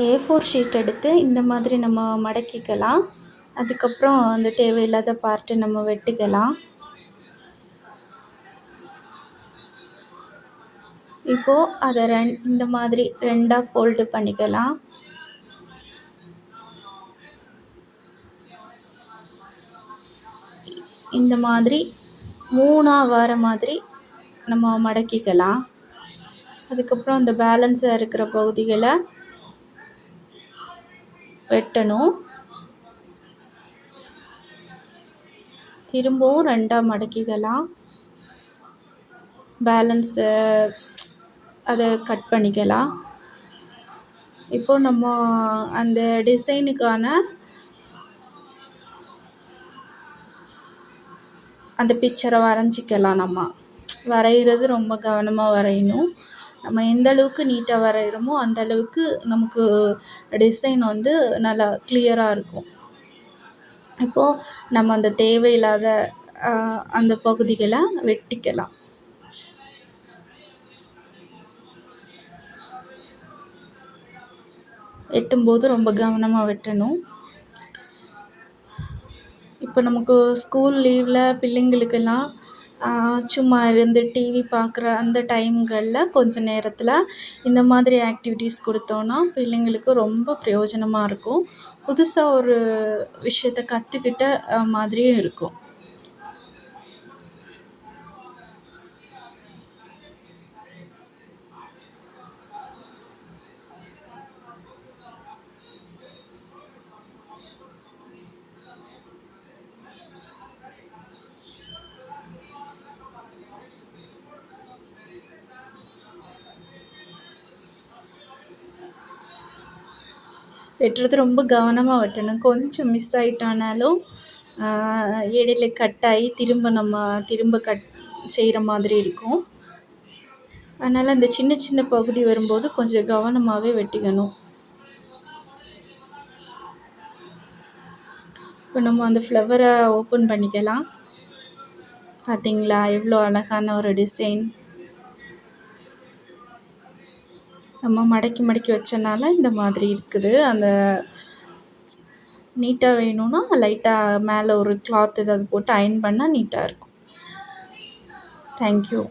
A4 sheet எடுத்து இந்த மாதிரி நம்ம மடக்கிக்கலாம். அதுக்கப்புறம் அந்த தேவையில்லாத பார்ட்டு நம்ம வெட்டிக்கலாம். இப்போது அதை இந்த மாதிரி 2ஆ ஃபோல்டு பண்ணிக்கலாம். இந்த மாதிரி 3ஆ வர மாதிரி நம்ம மடக்கிக்கலாம். அதுக்கப்புறம் அந்த பேலன்ஸாக இருக்கிற பகுதிகளை வெட்டணும். திரும்பவும் 2ஆ மடக்கிக்கலாம். பேலன்ஸை அதை கட் பண்ணிக்கலாம். இப்போது நம்ம அந்த டிசைனுக்கான அந்த பிக்சரை வரைஞ்சிக்கலாம். நம்ம வரைகிறது ரொம்ப கவனமாக வரையணும். நம்ம எந்த அளவுக்கு நீட்டாக வரைகிறோமோ அந்த அளவுக்கு நமக்கு டிசைன் வந்து நல்லா கிளியராக இருக்கும். இப்போது நம்ம அந்த தேவையில்லாத அந்த பகுதிகளை வெட்டிக்கலாம். வெட்டும்போது ரொம்ப கவனமாக வெட்டணும். இப்போ நமக்கு ஸ்கூல் லீவில் பிள்ளைங்களுக்கெல்லாம் சும்மா இருந்து டிவி பார்க்குற அந்த டைம்களில் கொஞ்சம் நேரத்தில் இந்த மாதிரி ஆக்டிவிட்டீஸ் கொடுத்தோன்னா பிள்ளைங்களுக்கு ரொம்ப பிரயோஜனமாக இருக்கும். புதுசாக ஒரு விஷயத்த கற்றுக்கிட்ட மாதிரியும் இருக்கும். வெட்டுறது ரொம்ப கவனமாக வெட்டணும். கொஞ்சம் மிஸ் ஆகிட்டானாலும் இடையில கட் ஆகி திரும்ப கட் செய்கிற மாதிரி இருக்கும். அதனால் அந்த சின்ன சின்ன பகுதி வரும்போது கொஞ்சம் கவனமாகவே வெட்டிக்கணும். இப்போ நம்ம அந்த ஃப்ளவரை ஓப்பன் பண்ணிக்கலாம். பார்த்தீங்களா எவ்வளோ அழகான ஒரு டிசைன். நம்ம மடக்கி மடக்கி வச்சனால இந்த மாதிரி இருக்குது. அந்த நீட்டாக வேணும்னா லைட்டாக மேலே ஒரு கிளாத் ஏதாவது போட்டு அயர்ன் பண்ணால் நீட்டாக இருக்கும். தேங்க்யூ.